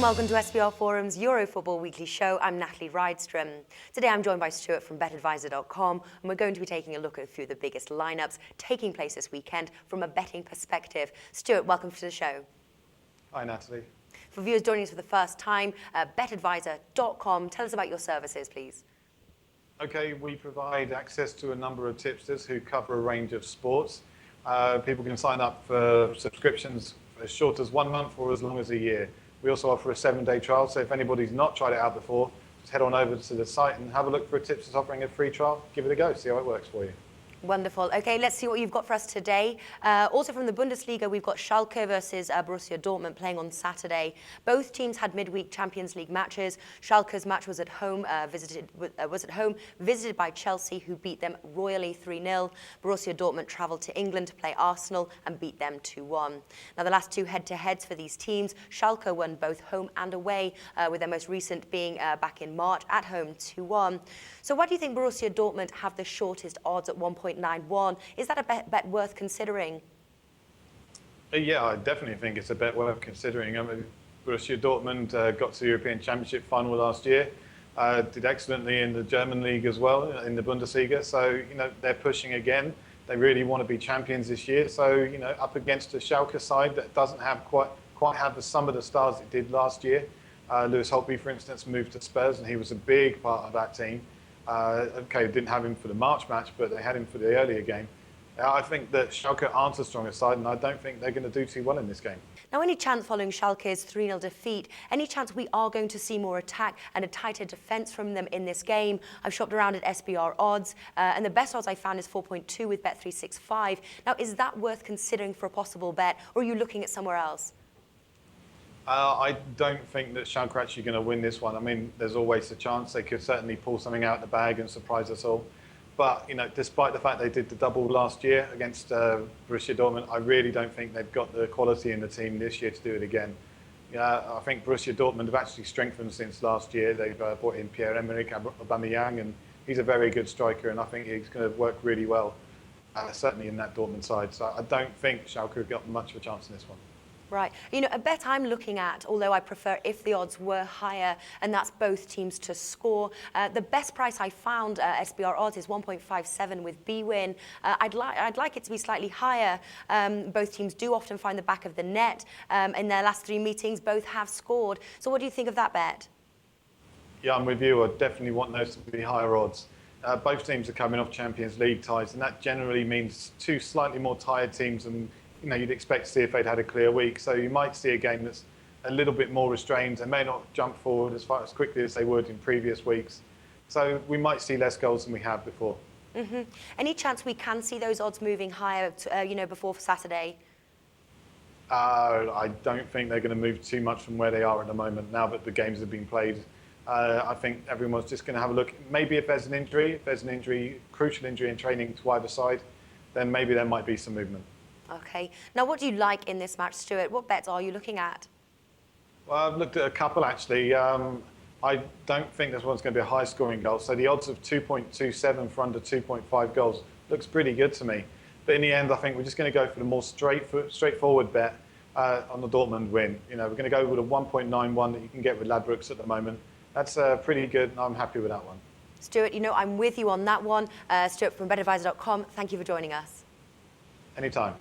Welcome to SBR Forum's Euro Football Weekly Show. I'm Natalie Rydstrom. Today I'm joined by Stuart from BetAdvisor.com, and we're going to be taking a look at a few of the biggest lineups taking place this weekend from a betting perspective. Stuart, welcome to the show. Hi, Natalie. For viewers joining us for the first time, BetAdvisor.com, tell us about your services, please. Okay, we provide access to a number of tipsters who cover a range of sports. People can sign up for subscriptions as short as 1 month or as long as a year. We also offer a 7-day trial, so if anybody's not tried it out before, just head on over to the site and have a look for a tipsters offering a free trial. Give it a go, see how it works for you. Wonderful. Okay, let's see what you've got for us today. Also from the Bundesliga, we've got Schalke versus Borussia Dortmund playing on Saturday. Both teams had midweek Champions League matches. Schalke's match was at home, visited by Chelsea, who beat them royally 3-0. Borussia Dortmund travelled to England to play Arsenal and beat them 2-1. Now, the last two head-to-heads for these teams, Schalke won both home and away, with their most recent being back in March at home 2-1. So why do you think Borussia Dortmund have the shortest odds at 1.91? Is that a bet worth considering? Yeah, I definitely think it's a bet worth considering. I mean, Borussia Dortmund got to the European Championship final last year, did excellently in the German league as well, in the Bundesliga. So, you know, they're pushing again. They really want to be champions this year. So, you know, up against a Schalke side that doesn't have quite have some of the stars it did last year. Lewis Holtby, for instance, moved to Spurs, and he was a big part of that team. Okay, didn't have him for the March match, but they had him for the earlier game. I think that Schalke aren't a stronger side, and I don't think they're going to do too well in this game. Now, any chance following Schalke's 3-0 defeat, any chance we are going to see more attack and a tighter defence from them in this game? I've shopped around at SBR odds, and the best odds I found is 4.2 with Bet365. Now, is that worth considering for a possible bet, or are you looking at somewhere else? I don't think that Schalke are actually going to win this one. I mean, there's always a chance. They could certainly pull something out of the bag and surprise us all. But, you know, despite the fact they did the double last year against Borussia Dortmund, I really don't think they've got the quality in the team this year to do it again. I think Borussia Dortmund have actually strengthened since last year. They've brought in Pierre-Emerick Aubameyang, and he's a very good striker, and I think he's going to work really well, certainly in that Dortmund side. So I don't think Schalke have got much of a chance in this one. Right. You know, a bet I'm looking at, although I prefer if the odds were higher, and that's both teams to score. The best price I found SBR odds is 1.57 with B-win. I'd like it to be slightly higher. Both teams do often find the back of the net. In their last 3 meetings, both have scored. So what do you think of that bet? Yeah, I'm with you. I definitely want those to be higher odds. Both teams are coming off Champions League ties, and that generally means two slightly more tired teams and you'd expect to see if they'd had a clear week. So you might see a game that's a little bit more restrained. They may not jump forward as quickly as they would in previous weeks. So we might see less goals than we have before. Mm-hmm. Any chance we can see those odds moving higher, before Saturday? I don't think they're going to move too much from where they are at the moment now that the games have been played. I think everyone's just going to have a look. Maybe if there's an injury, crucial injury in training to either side, then maybe there might be some movement. Okay. Now, what do you like in this match, Stuart? What bets are you looking at? Well, I've looked at a couple, actually. I don't think this one's going to be a high-scoring goal. So the odds of 2.27 for under 2.5 goals looks pretty good to me. But in the end, I think we're just going to go for the more straightforward bet on the Dortmund win. You know, we're going to go with a 1.91 that you can get with Ladbrokes at the moment. That's pretty good, and I'm happy with that one. Stuart, you know, I'm with you on that one. Stuart from BetAdvisor.com, thank you for joining us. Anytime.